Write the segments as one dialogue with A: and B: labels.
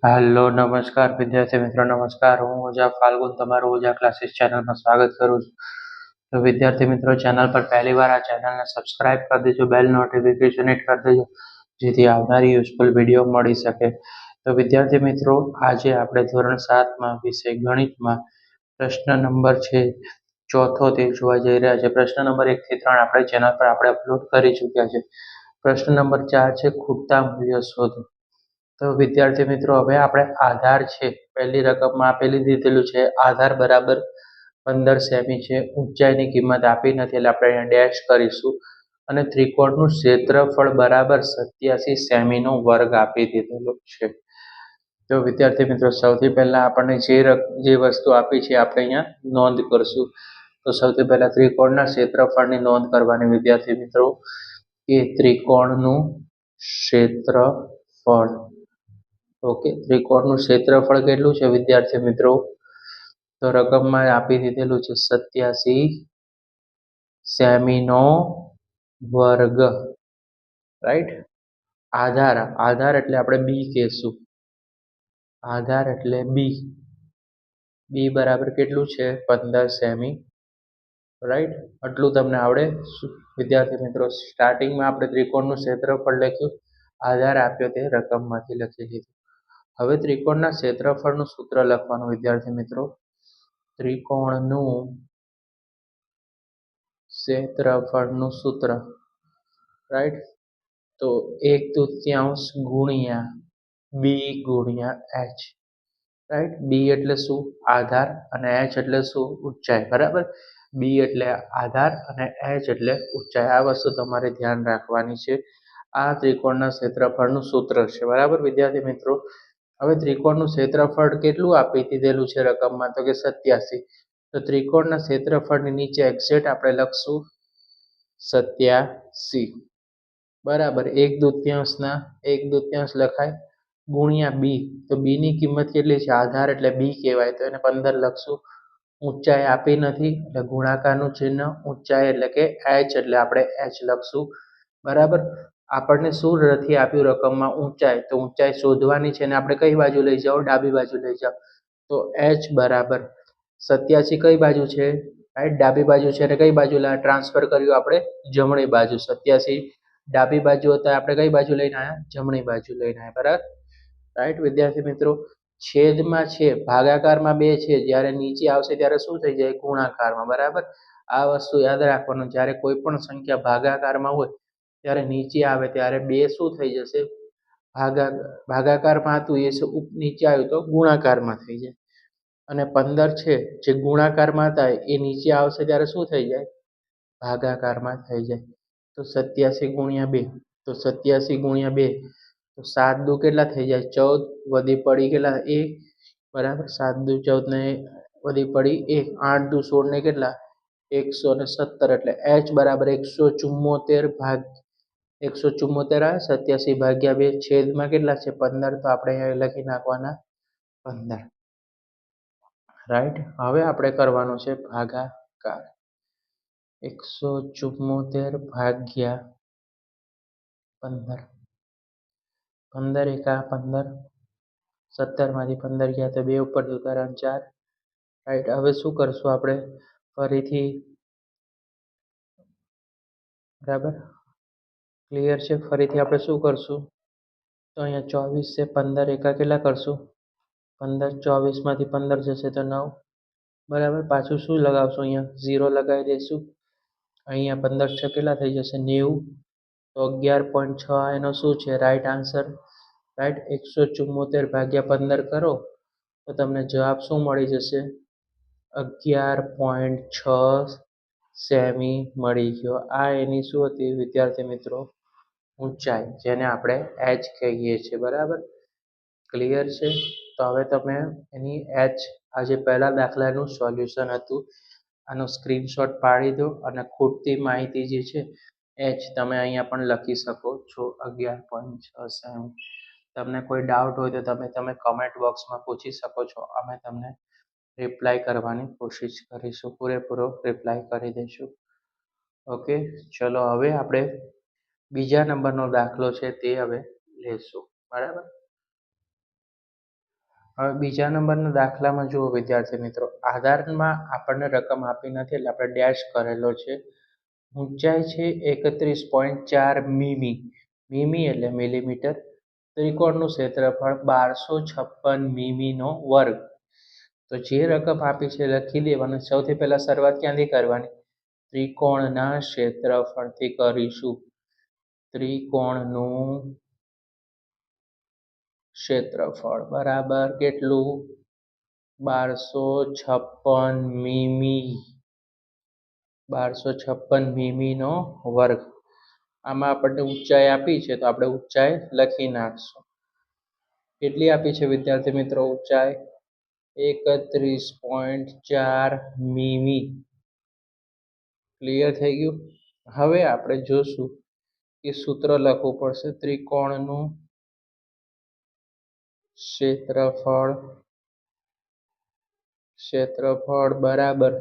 A: Hello નમસ્કાર વિદ્યાર્થી મિત્રો નમસ્કાર. હું ઓઝા ફાલ્ગુન તમારું ઓઝા ક્લાસીસ ચેનલમાં સ્વાગત કરું છું. તો વિદ્યાર્થી મિત્રો ચેનલ પર પહેલી વાર આ ચેનલને સબસ્ક્રાઇબ કરી દેજો, બેલ નોટિફિકેશન હિટ કરી દેજો જેથી આવનારી યુઝફુલ વિડીયો મળી શકે. તો વિદ્યાર્થી મિત્રો આજે આપણે ધોરણ 7માં વિષય ગણિતમાં પ્રશ્ન નંબર છે ચોથો તે જોવા જઈ રહ્યા છે. પ્રશ્ન નંબર 1 થી 3 આપણે ચેનલ પર અપલોડ કરી ચૂક્યા છે. પ્રશ્ન નંબર 4 છે ખૂટતા મૂલ્ય શોધો. તો વિદ્યાર્થી મિત્રો હવે આપણે આધાર છે પહેલી રકમમાં આપેલી દીધેલું છે આધાર બરાબર 15 સેમી છે. ઊંચાઈની કિંમત આપી નથી એટલે આપણે અહીંયા ડેશ કરીશું અને ત્રિકોણનું ક્ષેત્રફળ બરાબર 87 સેમીનો વર્ગ આપી દીધેલો છે. તો વિદ્યાર્થી મિત્રો સૌથી પહેલા આપણને જે વસ્તુ આપી છે આપણે અહીંયા નોંધ કરશું. તો સૌથી પહેલા ત્રિકોણના ક્ષેત્રફળની નોંધ કરવાની વિદ્યાર્થી મિત્રો કે ત્રિકોણનું ક્ષેત્રફળ. ઓકે, ત્રિકોણનું ક્ષેત્રફળ કેટલું છે વિદ્યાર્થી મિત્રો? તો રકમમાં આપી દીધેલું છે 87 સેમીનો વર્ગ. રાઈટ. આધાર એટલે આપણે બી કહેશું. આધાર એટલે બી બરાબર કેટલું છે? 15 સેમી. રાઈટ. આટલું તમને આવડે વિદ્યાર્થી મિત્રો? સ્ટાર્ટિંગમાં આપણે ત્રિકોણનું ક્ષેત્રફળ લખ્યું, આધાર આપ્યો તે રકમમાંથી લખી દીધું. હવે ત્રિકોણના ક્ષેત્રફળનું સૂત્ર લખવાનું વિદ્યાર્થી મિત્રો. ત્રિકોણનું ક્ષેત્રફળનું સૂત્ર, રાઈટ, તો 1/3 ગુણ્યા બી ગુણ્યા એચ. રાઈટ. બી એટલે શું? આધાર, અને એચ એટલે શું? ઊંચાઈ. બરાબર. બી એટલે આધાર અને એચ એટલે ઊંચાઈ. આ વસ્તુ તમારે ધ્યાન રાખવાની છે. આ ત્રિકોણના ક્ષેત્રફળનું સૂત્ર છે. બરાબર વિદ્યાર્થી મિત્રો. હવે ત્રિકોણનું ક્ષેત્રફળ કેટલું આપી દીધેલું છે રકમમાં? તો કે 87. તો ત્રિકોણના ક્ષેત્રફળની નીચે એક્ઝેક્ટ આપણે લખશું 87 બરાબર 1/2 લખાય ગુણ્યા બી. તો બી ની કિંમત કેટલી છે? આધાર એટલે બી કહેવાય તો એને 15 લખશું. ઊંચાઈ આપી નથી એટલે ગુણાકારનું ચિહ્ન, ઊંચાઈ એટલે કે એચ એટલે આપણે એચ લખશું. બરાબર. આપણને શું નથી આપ્યું રકમમાં? ઊંચાઈ. તો ઊંચાઈ શોધવાની છે ને આપણે કઈ બાજુ લઈ જાઓ? ડાબી બાજુ લઈ જાઓ. તો એચ બરાબર 87 કઈ બાજુ છે? રાઈટ, ડાબી બાજુ છે. અને કઈ બાજુ ટ્રાન્સફર કર્યું આપણે? જમણી બાજુ. 87 ડાબી બાજુ હતા, આપણે કઈ બાજુ લઈને આવ્યા? જમણી બાજુ લઈને આવ્યા. બરાબર. રાઈટ વિદ્યાર્થી મિત્રો. છેદમાં છે, ભાગાકારમાં 2 છે, જ્યારે નીચે આવશે ત્યારે શું થઈ જાય? ગુણાકારમાં. બરાબર. આ વસ્તુ યાદ રાખવાનું. જ્યારે કોઈ પણ સંખ્યા ભાગાકારમાં હોય ત્યારે નીચે આવે ત્યારે 2 શું થઈ જશે? ભાગાકારમાં હતું એ નીચે આવ્યું તો ગુણાકારમાં થઈ જાય. અને 15 છે જે ગુણાકારમાં હતા એ નીચે આવશે ત્યારે શું થઈ જાય? ભાગાકારમાં થઈ જાય. તો 87 ગુણ્યા 2. તો 87 ગુણ્યા 2 તો 7 દુ કેટલા થઈ જાય? 14. વધી પડી કેટલા? 1. બરાબર. 7 દુ 14 ને વધી પડી 1. 8 દુ 16 ને કેટલા? 117. એટલે એચ બરાબર 174 ભાગ 174 આવે. 87 ભાગ્યા 2 છેદમાં કેટલા છે? 15. તો આપણે અહીંયા લખી નાખવાના 15. રાઈટ. હવે આપણે કરવાનું છે ભાગાકાર. 174 ભાગ્યા 15. 15 એકા 15. 17 માંથી 15 ગયા તો 2 ઉપરથી ઉતારા 4. રાઈટ. હવે શું કરશું આપણે? ફરીથી. બરાબર. ક્લિયર છે? ફરીથી આપણે શું કરશું? તો અહીંયા 24 છે, 15 એકા કેટલા કરશું? 15. 24 માંથી 15 જશે તો 9. બરાબર. પાછું શું લગાવશું? અહીંયા 0 લગાવી દઈશું. અહીંયા 15 6 કેટલા થઈ જશે? 90. તો 11.6 એનો શું છે? Right answer. રાઈટ. 174 ભાગ્યા 15 કરો તો તમને જવાબ શું મળી જશે? 11.6 સેમી મળી ગયો. આ એની શું હતી વિદ્યાર્થી મિત્રો? ઊંચાઈ, જેને આપણે એચ કહીએ છીએ. બરાબર. ક્લિયર છે? તો હવે તમે એની એચ, આજે પહેલા દાખલાનું સોલ્યુશન હતું, આનો સ્ક્રીનશોટ પાડી દો અને ખૂટતી માહિતી જે છે એચ તમે અહીંયા પણ લખી શકો છો. 11.6 સેમી. તમને કોઈ ડાઉટ હોય તો તમે કમેન્ટ બોક્સમાં પૂછી શકો છો. અમે તમને રિપ્લાય કરવાની કોશિશ કરીશું. પૂરેપૂરો રિપ્લાય કરી દઈશું. ઓકે, ચલો હવે આપણે બીજા નંબરનો દાખલો છે તે હવે લેશું. બરાબર. હવે બીજા નંબરના દાખલામાં જુઓ વિદ્યાર્થી મિત્રો, આધારમાં આપણને રકમ આપી નથી એટલે આપણે ડેશ કરેલો છે. ઊંચાઈ છે 31.4 મીમી, મીમી એટલે મિલીમીટર. ત્રિકોણનું ક્ષેત્રફળ 1256 મીમીનો વર્ગ. તો જે રકમ આપી છે લખી દેવાનું. સૌથી પહેલા શરૂઆત ક્યાંથી કરવાની? ત્રિકોણના ક્ષેત્રફળથી કરીશું. ત્રિકોણનું ક્ષેત્રફળ બરાબર કેટલું? 1256 મીમી. 1256 મીમીનો વર્ગ. આમાં આપણને ઊંચાઈ આપી છે તો આપણે ઊંચાઈ લખી નાખશું. કેટલી આપી છે વિદ્યાર્થી મિત્રો ઊંચાઈ? 31.4 મીમી. ક્લિયર થઈ ગયું? હવે આપણે જોશું કે સૂત્ર લખવું પડશે. ત્રિકોણનું ક્ષેત્રફળ બરાબર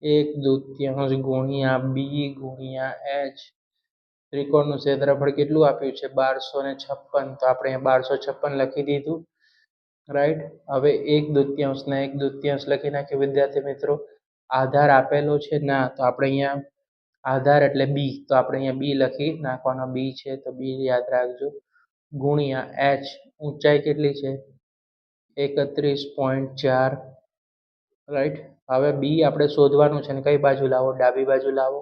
A: 1/2 ગુણ્યા બી ગુણ્યા એચ. ત્રિકોણનું ક્ષેત્રફળ કેટલું આપ્યું છે? 1256. તો આપણે અહીંયા 1256 લખી દીધું. રાઈટ. હવે 1/2 ને 1/2 લખી નાખ્યું વિદ્યાર્થી મિત્રો. આધાર આપેલો છે ના, તો આપણે અહીંયા આધાર એટલે બી, તો આપણે અહીંયા બી લખી નાખવાનો. બી છે તો બી યાદ રાખજો. ગુણ્યા એચ, ઊંચાઈ કેટલી છે? 31.4. રાઈટ. હવે બી આપણે શોધવાનું છે ને કઈ બાજુ લાવો? ડાબી બાજુ લાવો.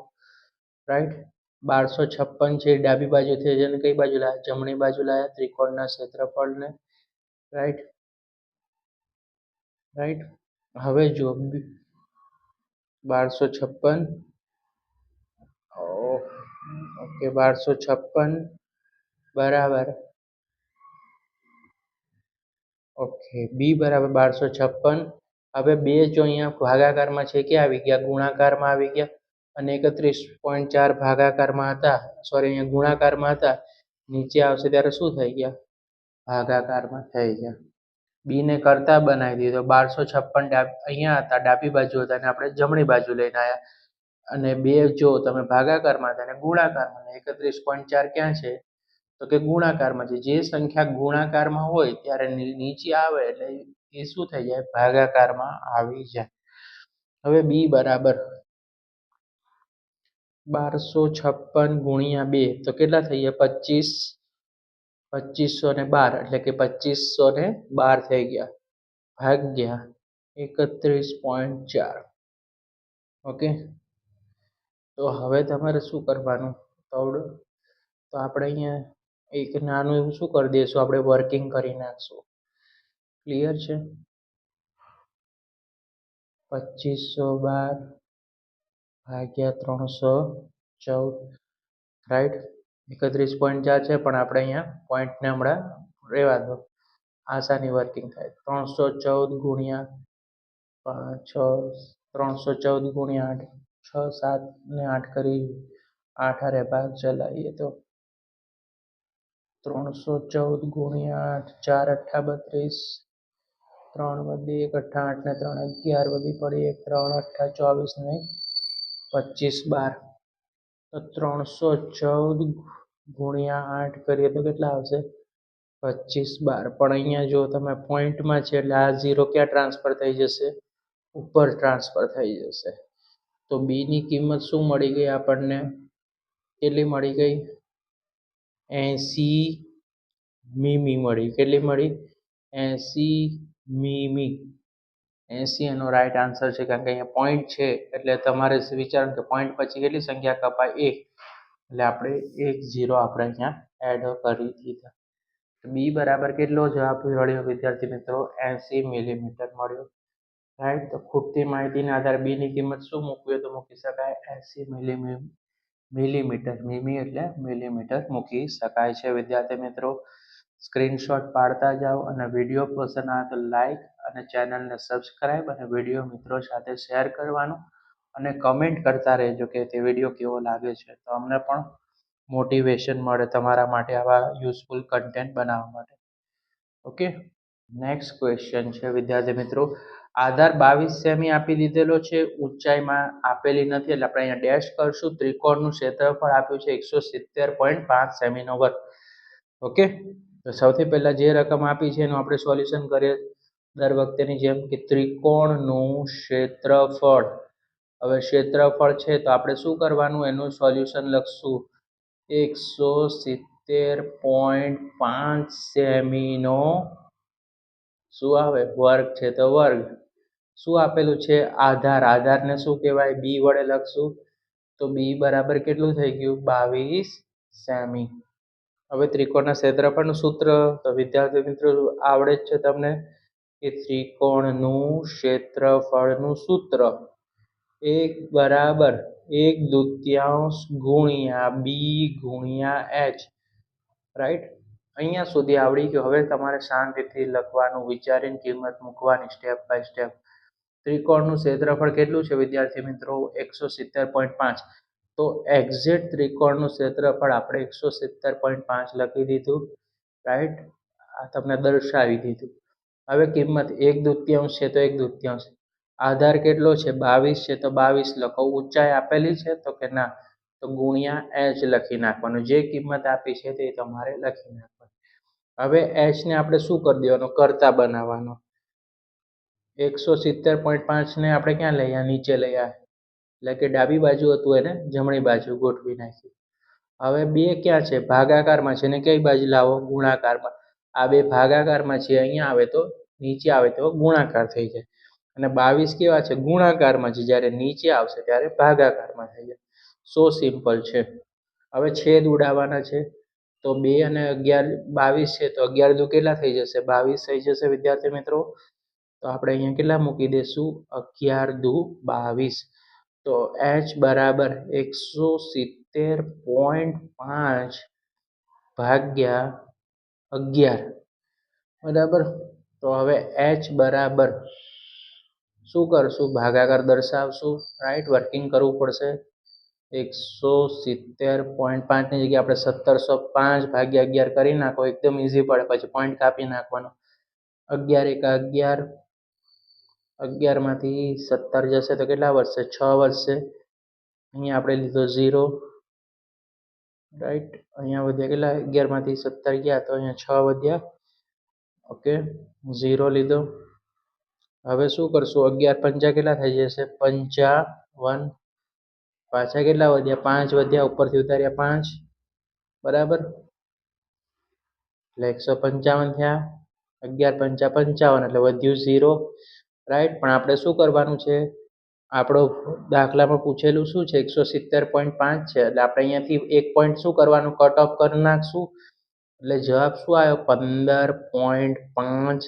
A: રાઈટ. 1256 છે ડાબી બાજુ થઈ જાય, કઈ બાજુ લાવ્યા? જમણી બાજુ લાવ્યા ત્રિકોણના ક્ષેત્રફળને. રાઈટ. રાઈટ. હવે જો 1256, ઓકે, 1256 બરાબર, ઓકે, બી બરાબર 1256. હવે બે જો અહીંયા ભાગાકારમાં છે કે આવી ગયા? ગુણાકારમાં આવી ગયા. અને 31.4 ભાગાકારમાં હતા, સોરી અહીંયા ગુણાકારમાં હતા. નીચે આવશે ત્યારે શું થઈ ગયા? ભાગાકારમાં થઈ ગયા. બી ને કરતા બનાવી દીધો. 1256 અહીંયા હતા, ડાબી બાજુ હતા અને આપણે જમણી બાજુ લઈને આવ્યા. અને બે જો તમે ભાગાકારમાં હતા અને ગુણાકારમાં. 31.4 ક્યાં છે? તો કે ગુણાકારમાં છે. જે સંખ્યા ગુણાકારમાં હોય ત્યારે નીચે આવે એટલે એ શું થઈ જાય? ભાગાકારમાં આવી જાય. હવે બી બરાબર 1256 ગુણ્યા 2 તો કેટલા થઈ ગયા? 2512, એટલે કે 2512 થઈ ગયા. ભાગ્યા 31.4. ઓકે. તો હવે તમારે શું કરવાનું? તો આપણે અહીંયા એક નાનું એવું શું કરી દઈશું? આપણે વર્કિંગ કરી નાખશું. ક્લિયર છે? 2512 ભાગ્યા 314. રાઈટ. 31.4 છે પણ આપણે અહીંયા પોઈન્ટને હમણાં રહેવા દો, આસાની વર્કિંગ થાય. 314 ગુણ્યા 5, 314 ગુણ્યા 8, 6, 7 ને 8 કરી 8 હારે ભાગ ચલાવીએ તો 314 ગુણ્યા 8, 4 × 8 32, 3 વધે 1 8 8 ને 3 11 વધી પડી 1 3 8 24 ને 2512. તો 314 ગુણ્યા 8 કરીએ તો કેટલા આવશે? 2512. પણ અહીંયા જો તમે પોઈન્ટમાં છે એટલે આ 0 ક્યાં ટ્રાન્સફર થઈ જશે? ઉપર ટ્રાન્સફર થઈ જશે. તો બી ની કિંમત શું મળી ગઈ આપણને? કેટલી મળી ગઈ? 80 મીમી મળી. કેટલી મળી? 80 મીમી. 80 એનો રાઈટ આન્સર છે, કારણ કે અહીંયા પોઈન્ટ છે એટલે તમારે વિચારવું કે પોઈન્ટ પછી કેટલી સંખ્યા કપાય? 1. એટલે આપણે 1 0 આપણે અહીંયા એડ કરી દીધા. બી બરાબર કેટલો જવાબ મળ્યો વિદ્યાર્થી મિત્રો? 80 મિલીમીટર મળ્યો. રાઈટ. તો ખૂટતી માહિતીના આધારે બી ની કિંમત શું મૂકવી તો મૂકી શકાય? 80 મિલીમીટર. મીમી એટલે મિલીમીટર મૂકી શકાય છે. વિદ્યાર્થી મિત્રો સ્ક્રીનશોટ પાડતા જાઓ અને વિડીયો પસંદ આવે તો લાઈક અને ચેનલને સબસ્ક્રાઈબ અને વિડીયો મિત્રો સાથે શેર કરવાનું અને કમેન્ટ કરતા રહેજો કે તે વિડીયો કેવો લાગે છે, તો અમને પણ મોટિવેશન મળે તમારા માટે આવા યુઝફુલ કન્ટેન્ટ બનાવવા માટે. ઓકે. નેક્સ્ટ ક્વેશ્ચન છે વિદ્યાર્થી મિત્રો, આધાર 22 સેમી આપી દીધેલો છે, ઊંચાઈમાં આપેલી નથી એટલે આપણે અહીંયા ડેશ કરશું. ત્રિકોણનું ક્ષેત્રફળ આપ્યું છે 170.5 સેમીનો વર્ગ. ઓકે. તો સૌથી પહેલા જે રકમ આપી છે એનું આપણે સોલ્યુશન કરીએ. દર વખતેની જેમ કે ત્રિકોણનું ક્ષેત્રફળ. હવે ક્ષેત્રફળ છે તો આપણે શું કરવાનું, એનું સોલ્યુશન લખશું. 170.5 સેમીનો શું આવે, વર્ગ છે તો વર્ગ. શું આપેલું છે, આધાર. આધારને શું કહેવાય, બી વડે લખશું. તો બી બરાબર કેટલું થઈ ગયું, 22 સેમી. હવે ત્રિકોણના ક્ષેત્રફળનું સૂત્ર તો વિદ્યાર્થી મિત્રો આવડે જ છે તમને કે ત્રિકોણનું ક્ષેત્રફળનું સૂત્ર 1 બરાબર 1/2 ગુણ્યા બી ગુણ્યા એચ. રાઈટ, અહીંયા સુધી આવડી ગયું. હવે તમારે શાંતિથી લખવાનું, વિચારીને કિંમત મૂકવાની સ્ટેપ બાય સ્ટેપ. ત્રિકોણનું ક્ષેત્રફળ કેટલું છે વિદ્યાર્થી મિત્રો, 170.5. તો એક્ઝેક્ટ ત્રિકોણનું ક્ષેત્રફળ આપણે 170.5 લખી દીધું. રાઈટ, આ તમને દર્શાવી દીધું. હવે કિંમત 1/2 છે તો 1/2. આધાર કેટલો છે, 22 છે તો 22 લખો. ઊંચાઈ આપેલી છે તો કે ના, તો ગુણ્યા એચ લખી નાખવાનું. જે કિંમત આપી છે તે તમારે લખી નાખવાની. હવે એચ ને આપણે શું કરી દેવાનું, કરતા બનાવવાનો. 170.5 ને આપણે ક્યાં લઈ આવ્યા, નીચે લઈ આવ્યા. એટલે કે ડાબી બાજુ હતું એને જમણી બાજુ ગોઠવી નાખ્યું. હવે બે ક્યાં છે, ભાગાકારમાં છે ને કઈ બાજુ લાવો, ગુણાકારમાં. આ બે ભાગાકારમાં છે, અહીંયા આવે તો નીચે આવે તો ગુણાકાર થઈ જાય. અને 22 કેવા છે, ગુણાકારમાં છે, જ્યારે નીચે આવશે ત્યારે ભાગાકારમાં થઈ જાય. સો સિમ્પલ છે. હવે છેદ ઉડાવવાના છે તો 2 અને 11 22 છે તો 11 દુ કેટલા થઈ જશે, 22 થઈ જશે વિદ્યાર્થી મિત્રો. તો આપણે અહીંયા કેટલા મૂકી દઈશું, 11 દુ 22. તો એચ બરાબર 170.5 ભાગ્યા 11. બરાબર, તો હવે એચ બરાબર શું કરશું, ભાગાકાર દર્શાવશું. રાઈટ, વર્કિંગ કરવું પડશે. 170.5 ની જગ્યાએ આપણે 1705 ભાગ્યા 11 કરી નાખો, એકદમ ઈઝી પડે. પછી પોઈન્ટ કાપી નાખવાનો. 11 એકા 11, 11 માંથી 17 જશે તો કેટલા વધશે, 6 વધશે. અહીંયા આપણે લીધો 0. રાઈટ, અહીંયા વધ્યા કેટલા, 11 માંથી 17 ગયા તો અહીંયા 6 વધ્યા. ઓકે, 0 લીધો. હવે શું કરશું, 11 પંચા કેટલા થઈ જશે, 55. પાછા કેટલા વધ્યા, 5 વધ્યા, ઉપરથી ઉતાર્યા 5. બરાબર, એટલે 155 થયા. 11 પંચા 55 એટલે વધ્યું 0. રાઈટ, પણ આપણે શું કરવાનું છે, આપણો દાખલામાં પૂછેલું શું છે, 170.5 છે. એટલે આપણે અહીંયાથી એક પોઈન્ટ શું કરવાનું, કટ ઓફ કરી નાખશું. એટલે જવાબ શું આવ્યો, 15.5.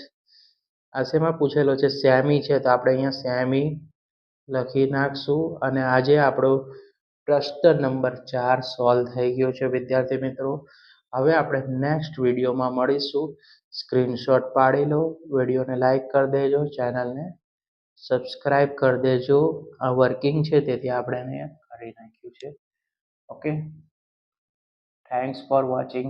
A: આ શેમાં પૂછેલો છે, સેમી છે, તો આપણે અહીંયા સેમી લખી નાખશું. અને આજે આપણો પ્રશ્ન નંબર 4 સોલ્વ થઈ ગયો છે વિદ્યાર્થી મિત્રો. હવે આપણે નેક્સ્ટ વિડીયોમાં મળીશું. સ્ક્રીનશોટ પાડી લો, વિડીયોને લાઈક કરી દેજો, ચેનલને સબસ્ક્રાઈબ કરી દેજો. આ વર્કિંગ છે તેથી આપણે એને કરી નાખ્યું છે. Okay, thanks for watching.